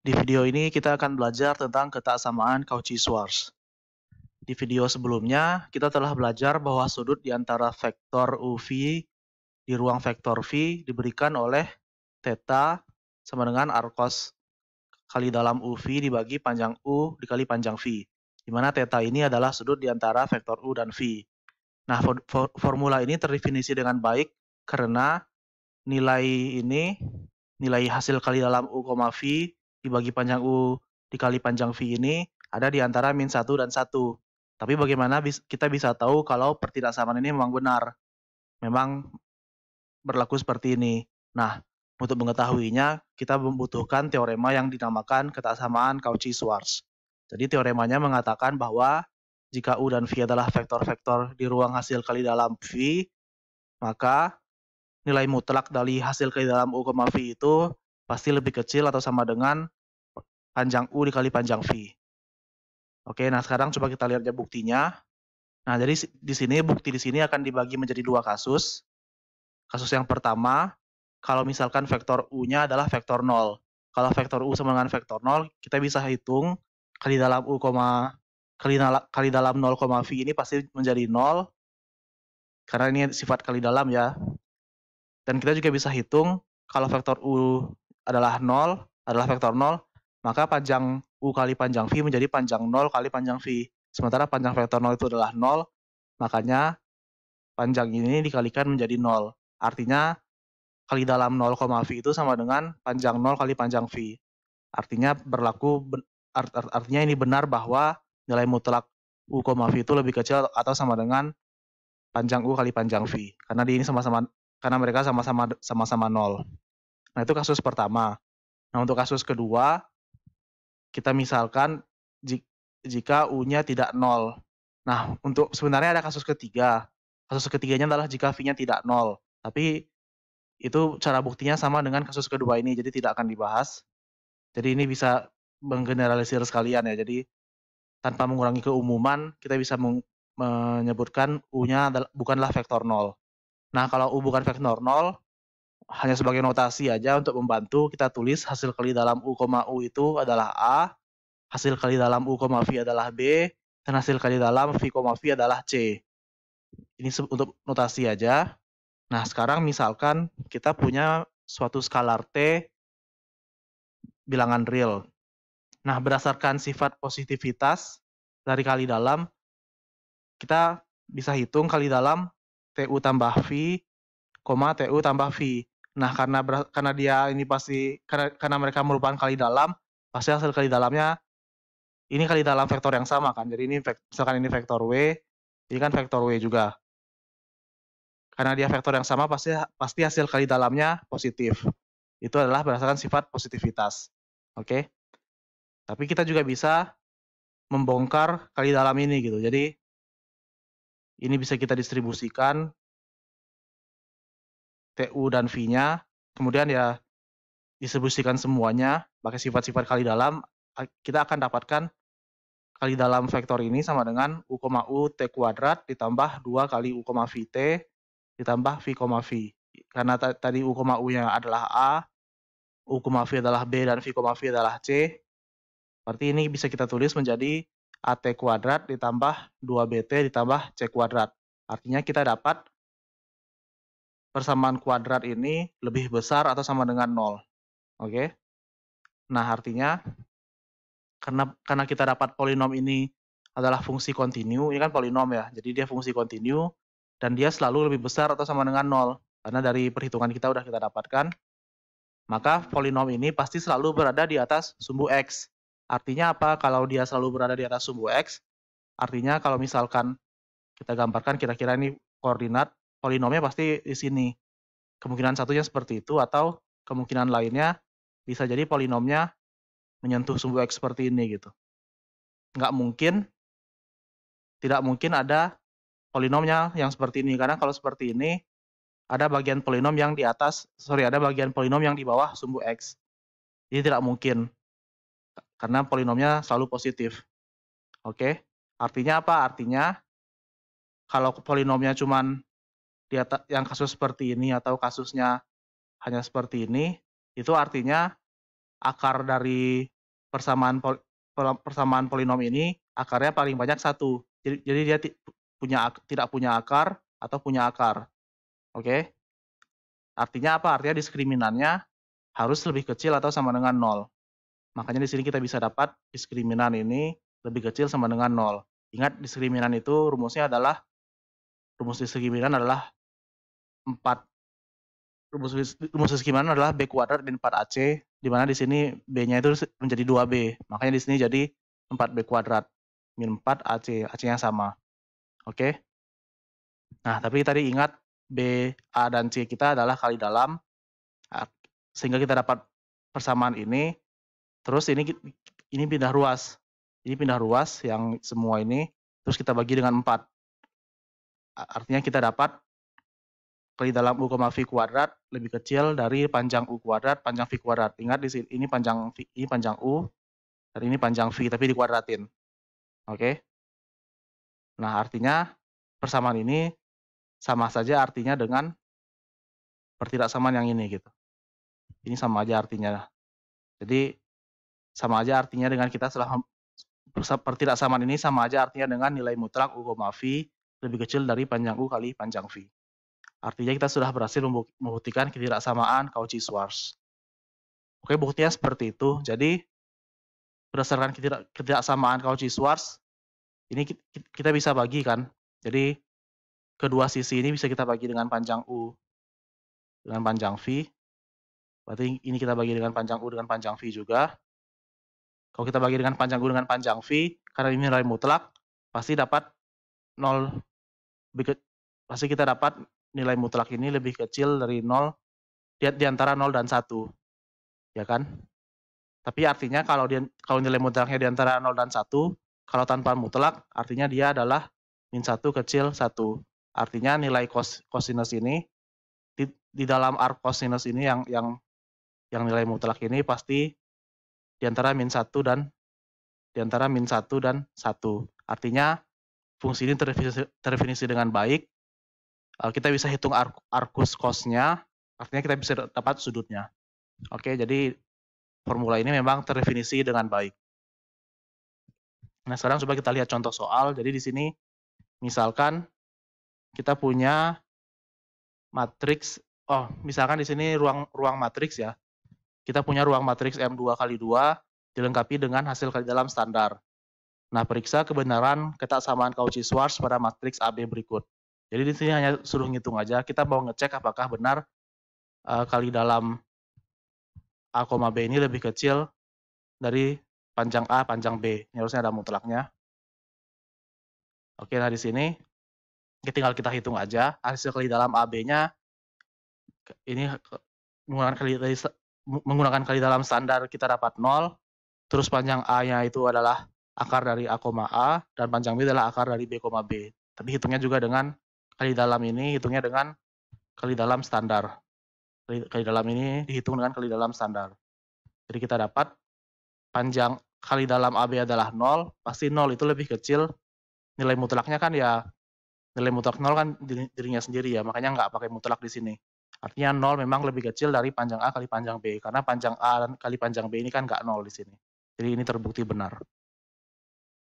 Di video ini kita akan belajar tentang ketaksamaan Cauchy-Schwarz. Di video sebelumnya, kita telah belajar bahwa sudut di antara vektor UV di ruang vektor V diberikan oleh theta sama dengan arcos kali dalam UV dibagi panjang U dikali panjang V, di mana theta ini adalah sudut di antara vektor U dan V. Nah, formula ini terdefinisi dengan baik karena nilai ini, nilai hasil kali dalam U, V dibagi panjang U dikali panjang V ini ada di antara min 1 dan 1. Tapi bagaimana kita bisa tahu kalau pertidaksamaan ini memang benar? Memang berlaku seperti ini. Nah, untuk mengetahuinya, kita membutuhkan teorema yang dinamakan ketaksamaan Cauchy-Schwarz. Jadi teoremanya mengatakan bahwa jika U dan V adalah vektor-vektor di ruang hasil kali dalam V, maka nilai mutlak dari hasil kali dalam U, V itu pasti lebih kecil atau sama dengan panjang U dikali panjang V. Oke, nah sekarang coba kita lihat ya buktinya. Nah, jadi di sini bukti di sini akan dibagi menjadi dua kasus. Kasus yang pertama, kalau misalkan vektor U-nya adalah vektor 0. Kalau vektor U sama dengan vektor 0, kita bisa hitung kali dalam U, kali dalam 0, V ini pasti menjadi 0, karena ini sifat kali dalam ya. Dan kita juga bisa hitung kalau vektor U adalah vektor 0, maka panjang U kali panjang V menjadi panjang 0 kali panjang V. Sementara panjang vektor 0 itu adalah 0, makanya panjang ini dikalikan menjadi 0. Artinya kali dalam 0, V itu sama dengan panjang 0 kali panjang V. Artinya artinya ini benar bahwa nilai mutlak U, V itu lebih kecil atau sama dengan panjang U kali panjang V. Karena mereka sama-sama 0. Nah, itu kasus pertama. Nah, untuk kasus kedua, kita misalkan jika U-nya tidak 0. Nah, sebenarnya ada kasus ketiga. Kasus ketiganya adalah jika V-nya tidak 0. Tapi itu cara buktinya sama dengan kasus kedua ini, jadi tidak akan dibahas. Jadi ini bisa menggeneralisir sekalian ya. Jadi tanpa mengurangi keumuman, kita bisa menyebutkan U-nya bukanlah vektor 0. Nah, kalau U bukan vektor 0, hanya sebagai notasi aja untuk membantu, kita tulis hasil kali dalam U, U itu adalah A, hasil kali dalam U, V adalah B, dan hasil kali dalam V, V adalah C. Ini untuk notasi aja. Nah, sekarang misalkan kita punya suatu skalar T bilangan real. Nah, berdasarkan sifat positivitas dari kali dalam, kita bisa hitung kali dalam TU tambah V, TU tambah V. Nah, karena dia ini karena mereka merupakan kali dalam, pasti hasil kali dalamnya ini kali dalam vektor yang sama kan. Jadi ini misalkan ini vektor W, ini kan vektor W juga. Karena dia vektor yang sama, pasti hasil kali dalamnya positif. Itu adalah berdasarkan sifat positivitas. Oke. Tapi kita juga bisa membongkar kali dalam ini gitu. Jadi ini bisa kita distribusikan TU dan V-nya, kemudian ya distribusikan semuanya pakai sifat-sifat kali dalam, kita akan dapatkan kali dalam vektor ini sama dengan U, T kuadrat ditambah 2 kali U, VT ditambah V, V. Karena tadi U, U-nya adalah A, U, V adalah B, dan V, V adalah C, berarti ini bisa kita tulis menjadi AT kuadrat ditambah 2BT ditambah C kuadrat. Artinya kita dapat persamaan kuadrat ini lebih besar atau sama dengan 0. Oke. Nah, artinya karena kita dapat polinom ini adalah fungsi kontinu, ini kan polinom ya, jadi dia fungsi kontinu, dan dia selalu lebih besar atau sama dengan 0, karena dari perhitungan kita udah kita dapatkan, maka polinom ini pasti selalu berada di atas sumbu X. Artinya apa? Kalau dia selalu berada di atas sumbu X, artinya kalau misalkan kita gambarkan kira-kira ini koordinat, polinomnya pasti di sini. Kemungkinan satunya seperti itu, atau kemungkinan lainnya bisa jadi polinomnya menyentuh sumbu X seperti ini gitu. Tidak mungkin ada polinomnya yang seperti ini, karena kalau seperti ini ada bagian polinom yang di bawah sumbu X. Jadi tidak mungkin, karena polinomnya selalu positif. Oke, artinya apa? Artinya kalau polinomnya cuman yang kasus seperti ini atau kasusnya hanya seperti ini, itu artinya akar dari persamaan polinom ini akarnya paling banyak 1. Jadi dia tidak punya akar atau punya akar. Oke? Artinya apa? Artinya diskriminannya harus lebih kecil atau sama dengan 0. Makanya di sini kita bisa dapat diskriminan ini lebih kecil sama dengan 0. Ingat diskriminan itu rumus diskriminan adalah 4. Rumus diskriminan adalah B kuadrat min 4AC, di mana di sini B-nya itu menjadi 2B. Makanya di sini jadi 4B kuadrat min 4AC, AC-nya sama. Oke? Nah, tapi tadi ingat B, A, dan C kita adalah kali dalam, sehingga kita dapat persamaan ini. Terus ini pindah ruas. Ini pindah ruas yang semua ini, terus kita bagi dengan 4. Artinya kita dapat kali dalam U, V kuadrat lebih kecil dari panjang U kuadrat, panjang V kuadrat. Ingat di sini ini panjang U, dan ini panjang V, tapi dikuadratin. Oke? Nah, artinya persamaan ini sama saja artinya dengan pertidaksamaan yang ini gitu. Ini sama aja artinya. Jadi sama aja artinya dengan kita setelah pertidaksamaan ini sama aja artinya dengan nilai mutlak U, V lebih kecil dari panjang U kali panjang V. Artinya kita sudah berhasil membuktikan ketidaksamaan Cauchy-Schwarz. Oke, buktinya seperti itu. Jadi berdasarkan ketidaksamaan Cauchy-Schwarz, ini kita bisa bagi kan. Jadi kedua sisi ini bisa kita bagi dengan panjang U dengan panjang V. Berarti ini kita bagi dengan panjang U dengan panjang V juga. Kalau kita bagi dengan panjang U dengan panjang V, karena ini nilai mutlak, pasti dapat 0. Pasti kita dapat nilai mutlak ini lebih kecil dari 0, di antara 0 dan 1. Ya kan? Tapi artinya kalau nilai mutlaknya di antara 0 dan 1, kalau tanpa mutlak, artinya dia adalah min 1 kecil 1. Artinya nilai cosinus ini, di dalam arc cosinus ini yang nilai mutlak ini pasti di antara min 1 dan 1. Artinya fungsi ini terdefinisi dengan baik. Kita bisa hitung arcus cos-nya, artinya kita bisa dapat sudutnya. Oke, jadi formula ini memang terdefinisi dengan baik. Nah, sekarang coba kita lihat contoh soal. Jadi di sini misalkan kita punya matriks, misalkan di sini ruang matriks ya. Kita punya ruang matriks M2 kali 2 dilengkapi dengan hasil kali dalam standar. Nah, periksa kebenaran ketaksamaan Cauchy-Schwarz pada matriks AB berikut. Jadi di sini hanya suruh ngitung aja. Kita mau ngecek apakah benar kali dalam A, B ini lebih kecil dari panjang A, panjang B. Ini harusnya ada mutlaknya. Oke, nah di sini tinggal kita hitung aja. Hasil kali dalam AB-nya ini menggunakan kali dalam standar kita dapat 0. Terus panjang A-nya itu adalah akar dari A, A, dan panjang B adalah akar dari B, B. Tapi hitungnya juga dengan kali dalam ini, hitungnya dengan kali dalam standar. Kali dalam ini dihitung dengan kali dalam standar. Jadi kita dapat panjang kali dalam AB adalah 0, pasti 0 itu lebih kecil. Nilai mutlaknya kan ya, nilai mutlak 0 kan dirinya sendiri ya, makanya nggak pakai mutlak di sini. Artinya 0 memang lebih kecil dari panjang A kali panjang B, karena panjang A kali panjang B ini kan nggak 0 di sini. Jadi ini terbukti benar.